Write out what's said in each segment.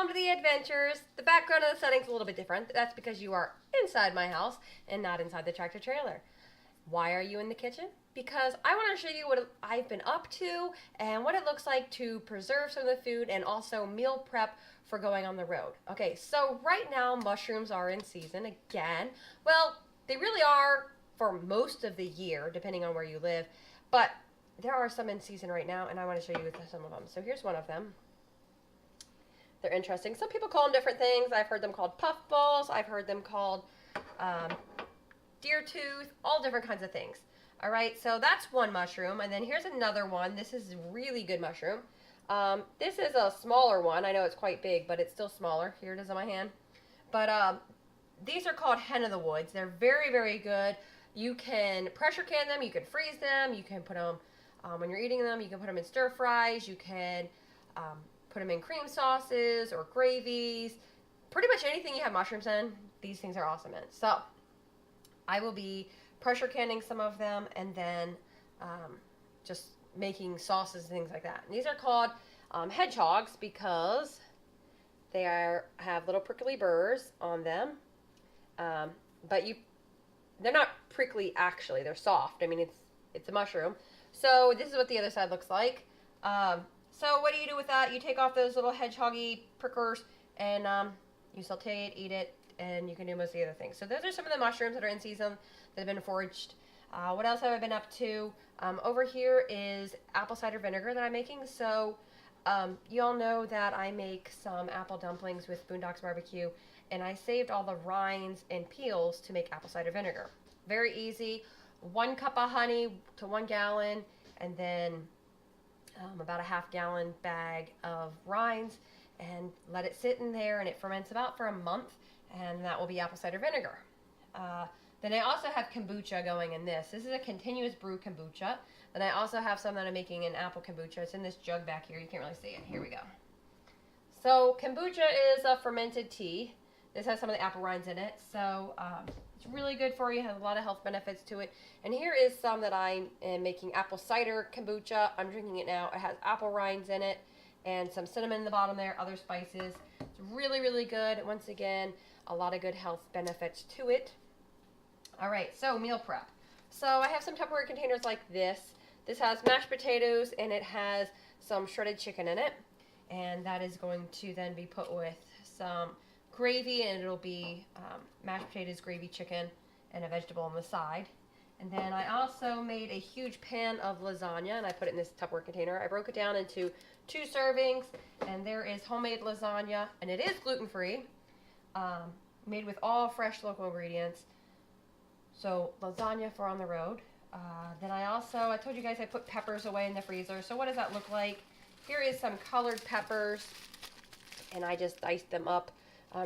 welcome to the adventures. The background of the setting's a little bit different. That's because you are inside my house and not inside the tractor trailer. Why are you in the kitchen? Because I want to show you what I've been up to and what it looks like to preserve some of the food and also meal prep for going on the road. Okay, so right now mushrooms are in season again. Well, they really are for most of the year, depending on where you live, but there are some in season right now, and I want to show you some of them. So here's one of them. They're interesting. Some people call them different things. I've heard them called puffballs. I've heard them called deer tooth, all different kinds of things. All right, so that's one mushroom. And then here's another one. This is a really good mushroom. This is a smaller one. I know it's quite big, but it's still smaller. Here it is on my hand. But these are called hen of the woods. They're very, very good. You can pressure can them. You can freeze them. You can put them, when you're eating them, you can put them in stir fries. You can put them in cream sauces or gravies. Pretty much anything you have mushrooms in, these things are awesome in. So I will be pressure canning some of them and then just making sauces and things like that. And these are called hedgehogs because they have little prickly burrs on them. But they're not prickly actually. They're soft. I mean, it's a mushroom. So this is what the other side looks like. So what do you do with that? You take off those little hedgehoggy prickers and you saute it, eat it, and you can do most of the other things. So those are some of the mushrooms that are in season that have been foraged. What else have I been up to? Over here is apple cider vinegar that I'm making. So you all know that I make some apple dumplings with Boondocks Barbecue, and I saved all the rinds and peels to make apple cider vinegar. Very easy. 1 cup of honey to 1 gallon, and then about a half-gallon bag of rinds, and let it sit in there, and it ferments about for a month, and that will be apple cider vinegar. Then I also have kombucha going in this. This is a continuous brew kombucha. Then I also have some that I'm making in apple kombucha. It's in this jug back here. You can't really see it. Here we go. So kombucha is a fermented tea. This has some of the apple rinds in it, so it's really good for you. It has a lot of health benefits to it. And here is some that I am making apple cider kombucha. I'm drinking it now. It has apple rinds in it and some cinnamon in the bottom there, other spices. It's really, really good. Once again, a lot of good health benefits to it. All right, so meal prep. So I have some Tupperware containers like this. This has mashed potatoes and it has some shredded chicken in it. And that is going to then be put with some gravy, and it'll be mashed potatoes, gravy, chicken, and a vegetable on the side. And then I also made a huge pan of lasagna, and I put it in this Tupperware container. I broke it down into 2 servings, and there is homemade lasagna, and it is gluten-free, made with all fresh local ingredients. So lasagna for on the road. Then I told you guys I put peppers away in the freezer. So what does that look like? Here is some colored peppers, and I just diced them up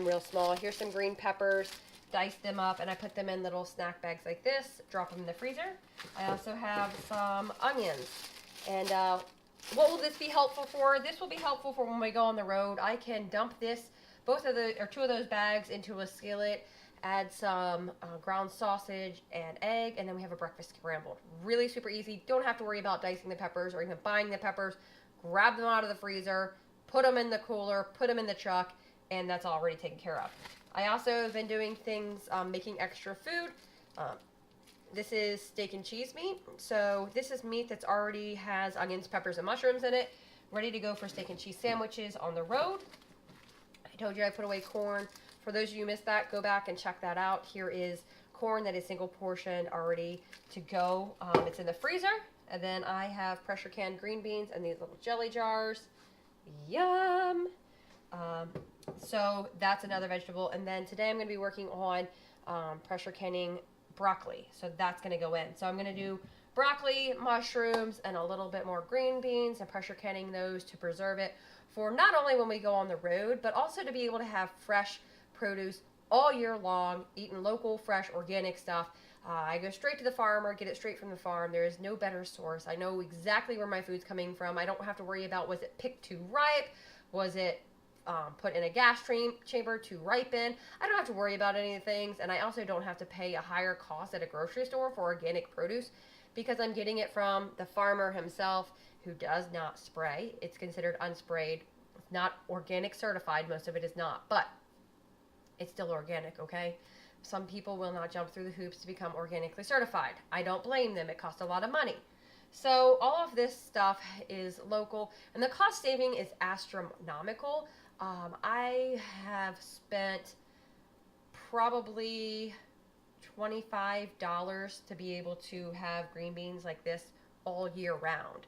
real small. Here's some green peppers, diced them up, and I put them in little snack bags like this, drop them in the freezer. I also have some onions. And what will this be helpful for? This will be helpful for when we go on the road. I can dump this, 2 of those bags into a skillet, add some ground sausage and egg, and then we have a breakfast scrambled. Really super easy. Don't have to worry about dicing the peppers or even buying the peppers. Grab them out of the freezer, put them in the cooler, put them in the truck, and that's already taken care of. I also have been doing things, making extra food. This is steak and cheese meat. So this is meat that's already has onions, peppers, and mushrooms in it, ready to go for steak and cheese sandwiches on the road. I told you I put away corn. For those of you who missed that, go back and check that out. Here is corn that is single portion already to go. It's in the freezer. And then I have pressure canned green beans and these little jelly jars. Yum! So that's another vegetable. And then today I'm going to be working on pressure canning broccoli. So that's going to go in. So I'm going to do broccoli, mushrooms, and a little bit more green beans and pressure canning those to preserve it for not only when we go on the road, but also to be able to have fresh produce all year long, eating local, fresh, organic stuff. I go straight to the farmer, get it straight from the farm. There is no better source. I know exactly where my food's coming from. I don't have to worry about, was it picked too ripe? Was it put in a gas chamber to ripen? I don't have to worry about any of the things, and I also don't have to pay a higher cost at a grocery store for organic produce because I'm getting it from the farmer himself who does not spray. It's considered unsprayed not organic certified. Most of it is not, but it's still organic, okay? Some people will not jump through the hoops to become organically certified. I don't blame them. It costs a lot of money. So all of this stuff is local, and the cost saving is astronomical. I have spent probably $25 to be able to have green beans like this all year round.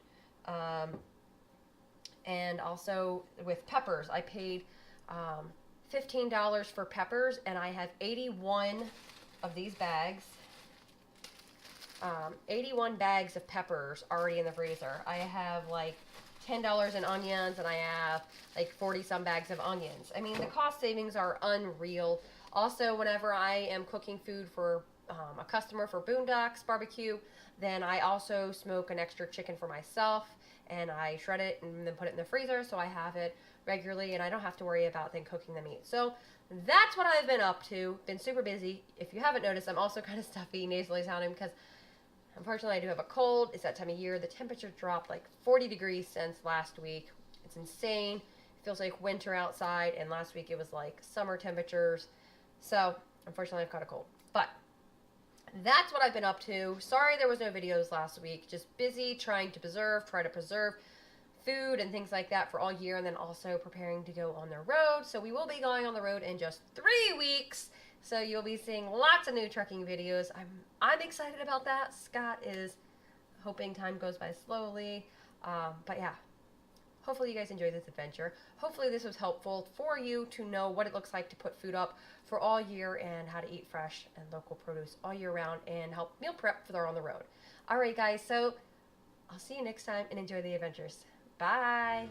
And also with peppers, I paid $15 for peppers, and I have 81 of these bags. 81 bags of peppers already in the freezer. I have like $10 in onions, and I have like 40 some bags of onions. I mean, the cost savings are unreal. Also, whenever I am cooking food for a customer for Boondocks barbecue, then I also smoke an extra chicken for myself, and I shred it and then put it in the freezer so I have it regularly, and I don't have to worry about then cooking the meat. So that's what I've been up to. Been super busy. If you haven't noticed, I'm also kind of stuffy, nasally sounding, because unfortunately I do have a cold. It's that time of year. The temperature dropped like 40 degrees since last week. It's insane. It feels like winter outside, and last week it was like summer temperatures. So unfortunately I've caught a cold. But that's what I've been up to. Sorry there was no videos last week. Just busy trying to try to preserve food and things like that for all year, and then also preparing to go on the road. So we will be going on the road in just 3 weeks. So you'll be seeing lots of new trucking videos. I'm excited about that. Scott is hoping time goes by slowly. But yeah, hopefully you guys enjoyed this adventure. Hopefully this was helpful for you to know what it looks like to put food up for all year, and how to eat fresh and local produce all year round, and help meal prep for they're on the road. All right, guys, so I'll see you next time, and enjoy the adventures. Bye.